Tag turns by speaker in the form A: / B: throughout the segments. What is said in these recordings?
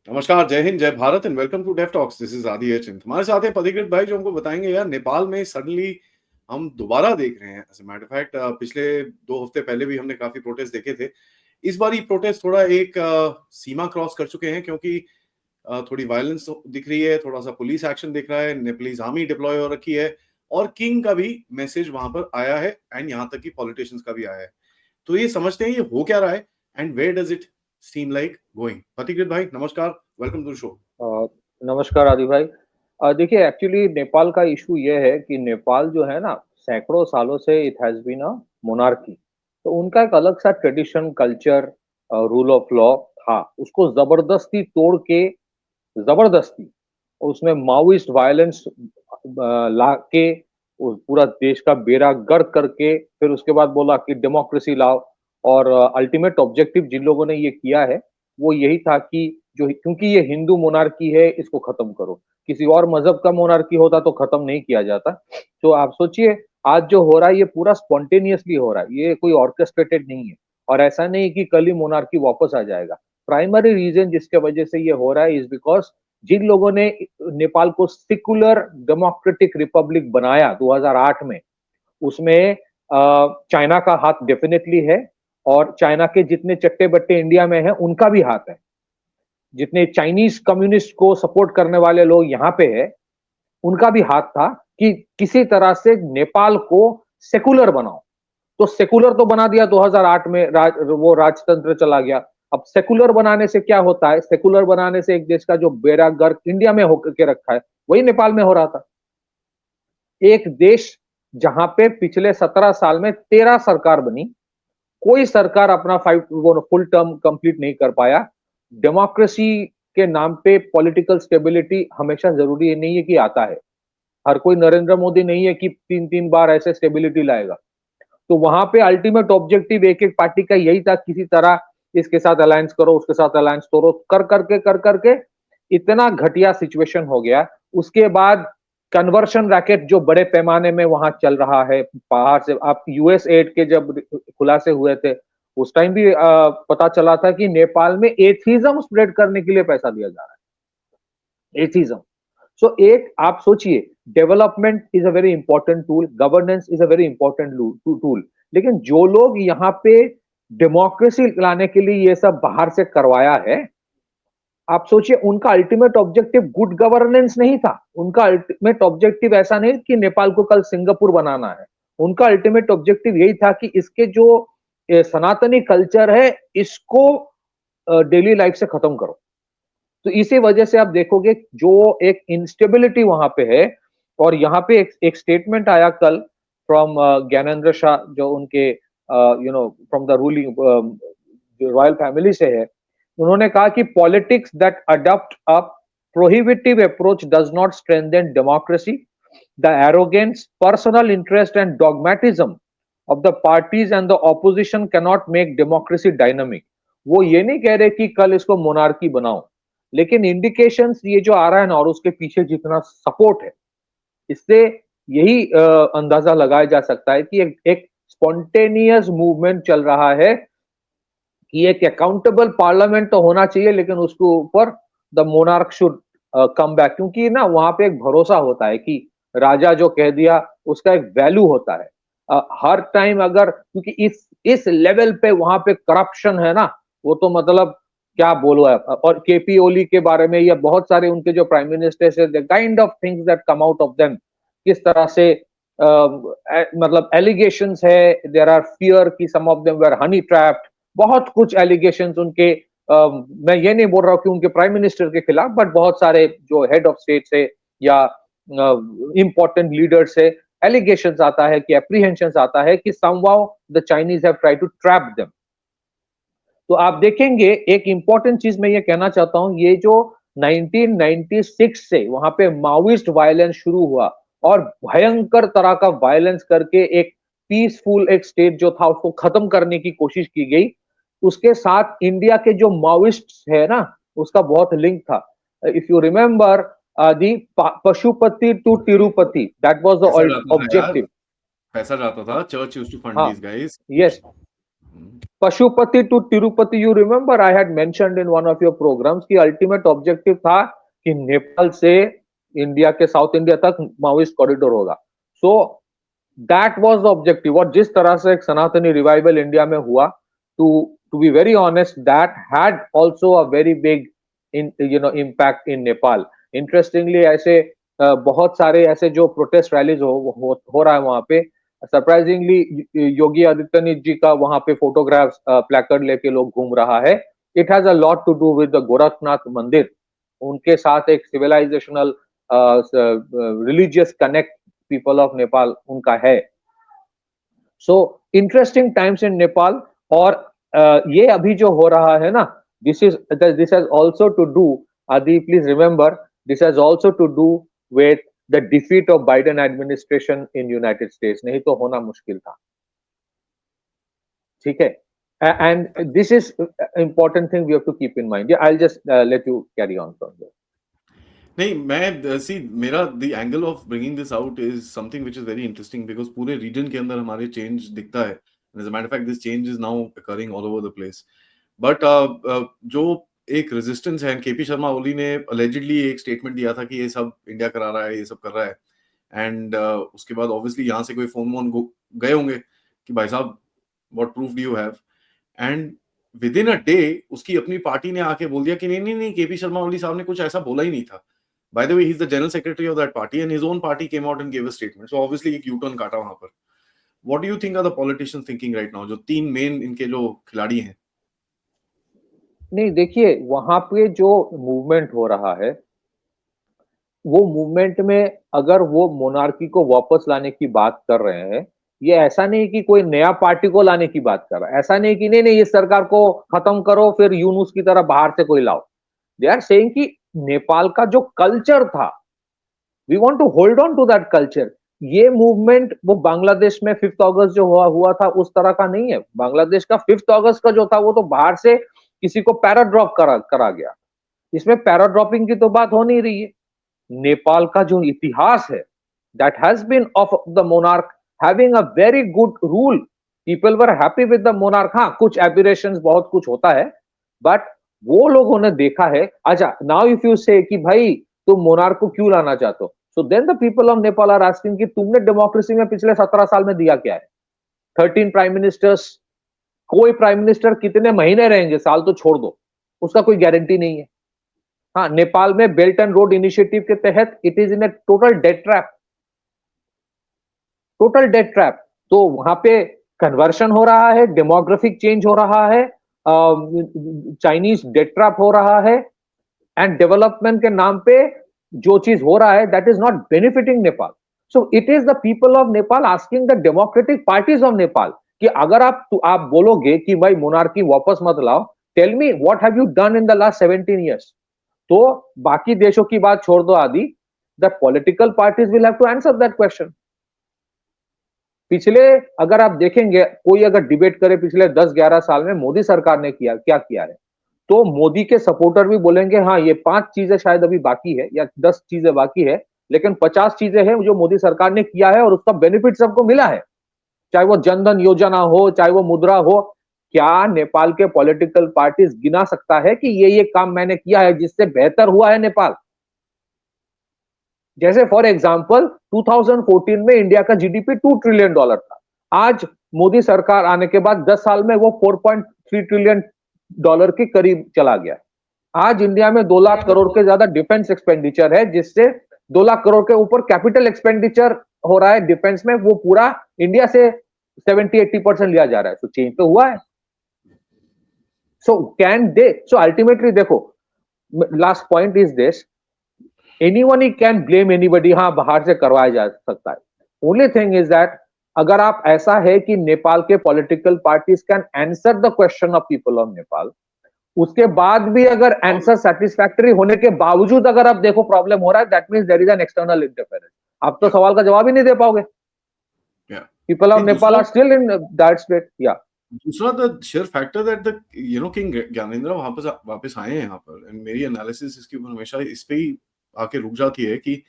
A: नमस्कार, जय हिंद, जय Bharat and welcome to Def Talks. This is Adi H. हमारे साथ है पथिकृत भाई जो हमको बताएंगे यार नेपाल में सडनली हम दोबारा देख रहे हैं। As a matter of fact पिछले 2 हफ्ते पहले भी हमने काफी प्रोटेस्ट देखे थे। इस बार ये प्रोटेस्ट थोड़ा एक सीमा क्रॉस कर चुके हैं क्योंकि थोड़ी वायलेंस दिख रही है, थोड़ा सा पुलिस एक्शन दिख रहा है, नेपालीज आर्मी डिप्लॉय हो रखी है और किंग का भी मैसेज वहां पर आया है एंड यहाँ तक कि पॉलिटिशियंस का भी आया है। तो ये समझते हैं ये हो क्या रहा है and where does it seem like going. Pathikrit भाई नमस्कार, welcome to the show.
B: Uh, नमस्कार आदि भाई। देखिए एक्चुअली नेपाल का इशू ये है कि नेपाल जो है ना सैकड़ों सालों से it has been a monarchy. तो उनका एक अलग सा tradition culture rule of law था, उसको जबरदस्ती तोड़ के जबरदस्ती उसमें माओइस्ट वायलेंस ला के उस पूरा देश का बेड़ा गर्क करके फिर उसके बाद बोला कि डेमोक्रेसी लाओ। और अल्टीमेट ऑब्जेक्टिव जिन लोगों ने ये किया है वो यही था कि जो क्योंकि ये हिंदू मोनार्की है इसको खत्म करो। किसी और मजहब का मोनार्की होता तो खत्म नहीं किया जाता। तो आप सोचिए आज जो हो रहा है ये पूरा स्पॉन्टेनियसली हो रहा है, ये कोई ऑर्केस्ट्रेटेड नहीं है। और ऐसा नहीं कि कल ही मोनार्की वापस आ जाएगा। प्राइमरी रीजन जिसके वजह से ये हो रहा है इज बिकॉज जिन लोगों ने नेपाल को सेकुलर डेमोक्रेटिक रिपब्लिक बनाया 2008 में, उसमें चाइना का हाथ डेफिनेटली है। और चाइना के जितने चट्टे बट्टे इंडिया में हैं उनका भी हाथ है। जितने चाइनीज कम्युनिस्ट को सपोर्ट करने वाले लोग यहाँ पे है उनका भी हाथ था कि किसी तरह से नेपाल को सेकुलर बनाओ। तो सेकुलर तो बना दिया 2008 में, वो राजतंत्र चला गया। अब सेकुलर बनाने से क्या होता है? सेकुलर बनाने से एक देश का जो बेड़ा गर्क इंडिया में होकर के रखा है वही नेपाल में हो रहा था। एक देश जहां पे पिछले 17 साल में 13 सरकार बनी, कोई सरकार अपना फुल टर्म कंप्लीट नहीं कर पाया। डेमोक्रेसी के नाम पे पॉलिटिकल स्टेबिलिटी हमेशा जरूरी नहीं है कि आता है। हर कोई नरेंद्र मोदी नहीं है कि 3-3 बार ऐसे स्टेबिलिटी लाएगा। तो वहां पे अल्टीमेट ऑब्जेक्टिव एक एक पार्टी का यही था, किसी तरह इसके साथ अलायंस करो, उसके साथ अलायंस तोड़ो, कर करके इतना घटिया सिचुएशन हो गया। उसके बाद कन्वर्शन रैकेट जो बड़े पैमाने में वहां चल रहा है बाहर से। आप यूएस एड के जब खुलासे हुए थे उस टाइम भी पता चला था कि नेपाल में एथिज्म स्प्रेड करने के लिए पैसा दिया जा रहा है। एथिज्म। सो एक आप सोचिए, development is a very important tool, governance is a very important tool, लेकिन जो लोग यहाँ पे डेमोक्रेसी लाने के लिए ये सब बाहर से करवाया है, आप सोचिए उनका अल्टीमेट ऑब्जेक्टिव गुड गवर्नेंस नहीं था। उनका अल्टीमेट ऑब्जेक्टिव ऐसा नहीं कि नेपाल को कल सिंगापुर बनाना है। उनका अल्टीमेट ऑब्जेक्टिव यही था कि इसके जो सनातनी कल्चर है इसको डेली लाइफ से खत्म करो। तो इसी वजह से आप देखोगे जो एक इंस्टेबिलिटी वहां पे है। और यहाँ पे एक स्टेटमेंट आया कल फ्रॉम ज्ञानेंद्र शाह, जो उनके from the ruling royal family से है। उन्होंने कहा कि politics that adopt a prohibitive approach does not strengthen democracy. The arrogance, personal interest and dogmatism of the parties and the opposition cannot make democracy dynamic। वो ये नहीं कह रहे कि कल इसको मोनार्की बनाओ, लेकिन इंडिकेशंस ये जो आ रहा है ना और उसके पीछे जितना सपोर्ट है, इससे यही अंदाजा लगाया जा सकता है कि एक स्पॉन्टेनियस मूवमेंट चल रहा है कि एक अकाउंटेबल पार्लियामेंट तो होना चाहिए, लेकिन उसके ऊपर the monarch should come back. क्योंकि ना वहां पे एक भरोसा होता है कि राजा जो कह दिया उसका एक वैल्यू होता है। हर टाइम अगर, क्योंकि इस लेवल पे वहां पे करप्शन है ना, वो तो मतलब क्या बोलो है। और केपी ओली के बारे में या बहुत सारे उनके जो प्राइम मिनिस्टर है, the kind of things that come out of them, किस तरह से मतलब एलिगेशंस है, देयर आर फियर कि some of them were honey trapped. बहुत कुछ एलिगेशंस उनके, मैं ये नहीं बोल रहा हूँ कि उनके प्राइम मिनिस्टर के खिलाफ, बट बहुत सारे जो हेड ऑफ स्टेट है या इंपॉर्टेंट लीडर्स है, एलिगेशंस आता है कि एप्रीहेंशंस आता है कि somehow the Chinese have tried to trap them. तो आप देखेंगे एक इंपॉर्टेंट चीज मैं ये कहना चाहता हूं, ये जो 1996 से वहां पे माओइस्ट वायलेंस शुरू हुआ और भयंकर तरह का वायलेंस करके एक पीसफुल एक स्टेट जो था उसको खत्म करने की कोशिश की गई। उसके साथ इंडिया के जो माओइस्ट है ना उसका बहुत लिंक था। If you remember the Pashupati to Tirupati, that was
A: पैसा
B: द
A: जाता था यार,
B: ऑब्जेक्टिव।
A: पैसा जाता था, चर्च यूज्ड टू फंड
B: हाँ,
A: these guys.
B: Yes. Pashupati to Tirupati, you remember I had mentioned in one of your programmes कि अल्टीमेट ऑब्जेक्टिव था कि नेपाल से इंडिया के साउथ इंडिया तक माओइस्ट कॉरिडोर होगा। So that was the objective. और जिस तरह से एक सनातनी रिवाइवल इंडिया में हुआ, to be very honest, that had also a very big in impact in Nepal. Interestingly ऐसे बहुत सारे ऐसे जो प्रोटेस्ट रैलीज हो रहा है वहां पे, सरप्राइजिंगली योगी आदित्यनाथ जी का वहां पे फोटोग्राफ्स प्लेकार्ड लेके लोग घूम रहा है। It has a lot to do with the Gorakhnath मंदिर। उनके साथ एक civilizational religious connect people of Nepal उनका है। So interesting times in Nepal. और ये अभी जो हो रहा है ना, this has also to do, Adi please remember, this has also to do with the defeat of Biden administration in United States. नहीं तो होना मुश्किल था। ठीक है, and this is important thing we have to keep in mind. I will just let you carry on from there.
A: नहीं, मैं see मेरा the angle of bringing this out is something which is very interesting because पूरे region के अंदर हमारे change दिखता है। As a matter of fact this change is now occurring all over the place. But जो एक resistance है, KP Sharma Oli ने अलेजिडली एक स्टेटमेंट दिया था कि ये सब इंडिया करा रहा है, ये सब कर रहा है। एंड उसके बाद ऑब्वियसली यहाँ से कोई फोन वोन गए होंगे कि भाई साहब what proof do you have. And with in a day उसकी अपनी पार्टी ने आके बोल दिया कि नहीं नहीं नहीं, केपी शर्मा ओली साहब ने कुछ ऐसा बोला ही नहीं था। By the way, he's the general secretary of that party, and his own party came out and gave a statement. So obviously, एक U-turn काटा वहां पर। What do you think are the politicians thinking right now? जो तीन main इनके जो खिलाड़ी हैं।
B: नहीं, देखिए वहां पे जो मूवमेंट हो रहा है, वो मूवमेंट में अगर वो मोनार्की को वापस लाने की बात कर रहे हैं, ये ऐसा नहीं कि कोई नया पार्टी को लाने की बात कर रहा है। ऐसा नहीं कि नहीं नहीं, इस सरकार को खत्म करो फिर यूनुस की तरह बाहर से कोई लाओ। दे आर सेइंग कि नेपाल का जो कल्चर था, we want to hold on to that culture. ये मूवमेंट वो बांग्लादेश में 5 अगस्त जो हुआ था उस तरह का नहीं है। बांग्लादेश का 5 अगस्त का जो था वो तो बाहर से किसी को पैराड्रॉप करा गया। इसमें पैराड्रॉपिंग की तो बात हो नहीं रही है। नेपाल का जो इतिहास है, that has been of the monarch having a very good rule. People were happy with the monarch. हाँ, कुछ aberrations बहुत कुछ होता है, but वो लोगों ने देखा है। अच्छा, now if you say कि भाई तुम मोनार्क को क्यों लाना चाहते हो, so then the people of Nepal are asking कि तुमने डेमोक्रेसी में पिछले 17 साल में दिया क्या है? 13 प्राइम मिनिस्टर्स, कोई प्राइम मिनिस्टर कितने महीने रहेंगे, साल तो छोड़ दो, उसका कोई गारंटी नहीं है। हाँ, नेपाल में बेल्ट एंड रोड इनिशिएटिव के तहत it is in A total debt trap, total debt trap. तो वहां पे कन्वर्शन हो रहा है, डेमोग्राफिक चेंज हो रहा है, चाइनीज डेट ट्रैप हो रहा है, एंड डेवलपमेंट के नाम पे जो चीज हो रहा है that is not benefiting Nepal. So it is the people of Nepal asking the democratic parties of Nepal कि अगर आप बोलोगे कि भाई मोनार्की वापस मत लाओ, tell me what have you done in the last 17 years. तो बाकी देशों की बात छोड़ दो Adi, the political parties will have to answer that question. पिछले अगर आप देखेंगे, कोई अगर डिबेट करे पिछले 10-11 साल में मोदी सरकार ने क्या किया है, तो मोदी के सपोर्टर भी बोलेंगे हाँ ये 5 चीजें शायद अभी बाकी है या 10 चीजें बाकी है, लेकिन 50 चीजें हैं जो मोदी सरकार ने किया है और उसका बेनिफिट सबको मिला है। चाहे वो जनधन योजना हो, चाहे वो मुद्रा हो। क्या नेपाल के पॉलिटिकल पार्टीज गिना सकता है कि ये काम मैंने किया है जिससे बेहतर हुआ है नेपाल? जैसे फॉर एग्जांपल 2014 में इंडिया का जीडीपी $2 ट्रिलियन था। आज मोदी सरकार आने के बाद 10 साल में वो $4.3 ट्रिलियन के करीब चला गया। आज इंडिया में 2 लाख करोड़ के ज्यादा डिफेंस एक्सपेंडिचर है, जिससे 2 लाख करोड़ के ऊपर कैपिटल एक्सपेंडिचर हो रहा है डिफेंस में। वो पूरा इंडिया से 70-80% लिया जा रहा है। तो चेंज तो हुआ है। So can they, so ultimately देखो, last point is this, anyone can blame anybody. हाँ, बाहर से करवाया जा सकता है। ओनली थिंग इज दैट अगर आप ऐसा है कि नेपाल के political parties can answer the question of people of Nepal, उसके बाद भी अगर आंसर सेटिस्फैक्टरी होने के बावजूद अगर आप देखो प्रॉब्लम हो रहा है, that means there is an external interference. आप तो सवाल का जवाब ही नहीं दे पाओगे। People of Nepal are still in that state. या
A: दूसरा the sheer factor that the king Gyanendra वापस आए हैं यहाँ पर, एंड मेरी एनालिसिस इसके ऊपर हमेशा इस पे ही आके रुक जाती है कि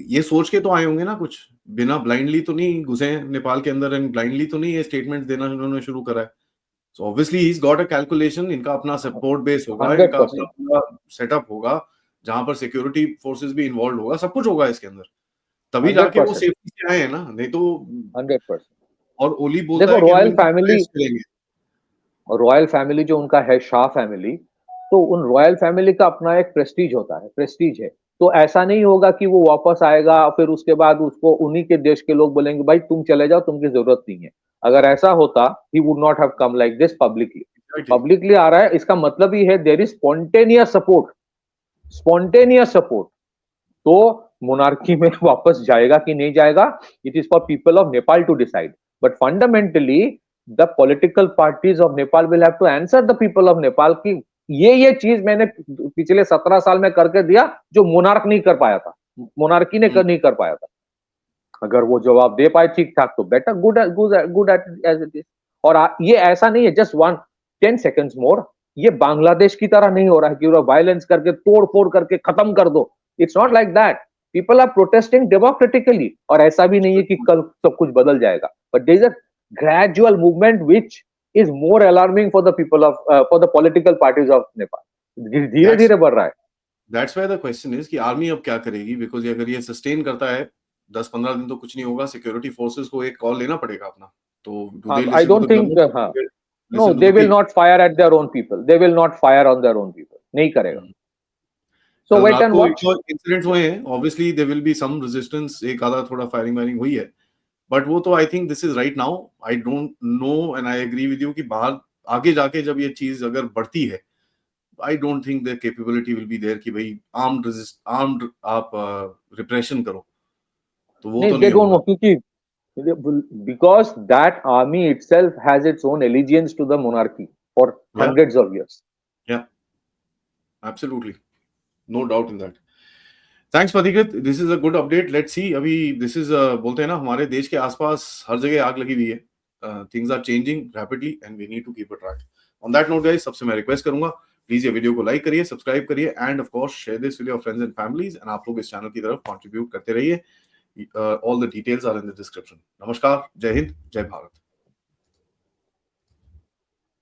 A: ये सोच के तो आए होंगे ना, कुछ बिना ब्लाइंडली तो नहीं घुसे नेपाल के अंदर, एंड ब्लाइंडली तो नहीं ये स्टेटमेंट देना उन्होंने शुरू करा है। So obviously he is got a calculation, इनका अपना सपोर्ट बेस होगा, इनका अपना
B: 100%,
A: पूरा सेटअप होगा, जहां पर सिक्योरिटी फोर्सेस भी इन्वॉल्व होगा, सब कुछ होगा इसके अंदर, तभी जाके वो
B: 100%,
A: सेफ्टी से आए हैं ना, नहीं तो।
B: 100%।
A: और ओली बोलता
B: देखो
A: है कि हम
B: रॉयल
A: इनको
B: फैमिली,
A: अरेस्ट करेंगे।
B: रॉयल फैमिली जो उनका है शाह फैमिली, तो उन रॉयल फैमिली का अपना एक प्रेस्टीज होता है, प्रेस्टीज है। तो ऐसा नहीं होगा कि वो वापस आएगा फिर उसके बाद उसको उन्हीं के देश के लोग बोलेंगे भाई तुम चले जाओ, तुमकी जरूरत नहीं है। अगर ऐसा होता ही would not have come like this publicly.
A: Exactly.
B: Publicly आ रहा है, इसका मतलब ही है there is spontaneous support, spontaneous support. तो मोनार्की में वापस जाएगा कि नहीं जाएगा, it is for people of Nepal to decide. But fundamentally the political parties of Nepal will have to answer the people of Nepal की ये चीज मैंने पिछले 17 साल में करके दिया जो मोनार्क नहीं कर पाया था, मोनार्की ने नहीं कर पाया था। अगर वो जवाब दे पाए ठीक ठाक तो better, good good good as it is. और ये ऐसा नहीं है जस्ट वन 10 सेकेंड्स मोर, ये बांग्लादेश की तरह नहीं हो रहा है कि वायलेंस करके तोड़ फोड़ करके खत्म कर दो। It's not like that. People are protesting democratically, और ऐसा भी नहीं है कि कल सब कुछ बदल जाएगा, but there is a gradual movement which is more alarming for the people of for the political parties of Nepal. धीरे
A: दैट्स
B: धीरे बढ़ रहा है।
A: That's why the question is कि आर्मी अब क्या करेगी, बिकॉज अगर ये सस्टेन करता है 10-15 दिन तो कुछ नहीं होगा, सिक्योरिटी फोर्सेस को एक कॉल लेना पड़ेगा अपना, तो do they
B: I
A: listen to
B: don't
A: the
B: think, हाँ,
A: government,
B: no
A: listen to
B: they
A: the
B: will
A: people?
B: Not fire at their own people, they will not fire on their own people, नहीं करेगा। सो
A: कल
B: wait
A: रात
B: and
A: को
B: watch.
A: एक और incidents हुए हैं, obviously there will be some resistance, एक आधा थोड़ा फायरिंग वायरिंग हुई है, बट वो तो I think this is right now, I don't know and I agree with you कि बाहर आगे जाके जब ये चीज अगर बढ़ती है, I don't think the capability will be there कि भाई आर्म्ड आप रिप्रेशन करो, तो वो
B: नहीं,
A: तो
B: दे
A: नहीं
B: डोंट
A: होगा।
B: नो, क्योंकि because that army itself has its own allegiance to the monarchy for
A: या
B: hundreds of years.
A: या absolutely, no doubt in that. Thanks Pathikrit, this is a good update, let's see. अभी दिस इज बोलते हैं ना, हमारे देश के आसपास हर जगह आग लगी हुई है, things are changing rapidly and we need to keep a track. On that note guys, सबसे मैं रिक्वेस्ट करूंगा, प्लीज ये वीडियो को लाइक करिए, सब्सक्राइब करिए and of course share this with your friends and families, and आप लोग इस चैनल की तरफ कंट्रीब्यूट करते रहिए। All the details are in the description. नमस्कार, जय हिंद, जय भारत।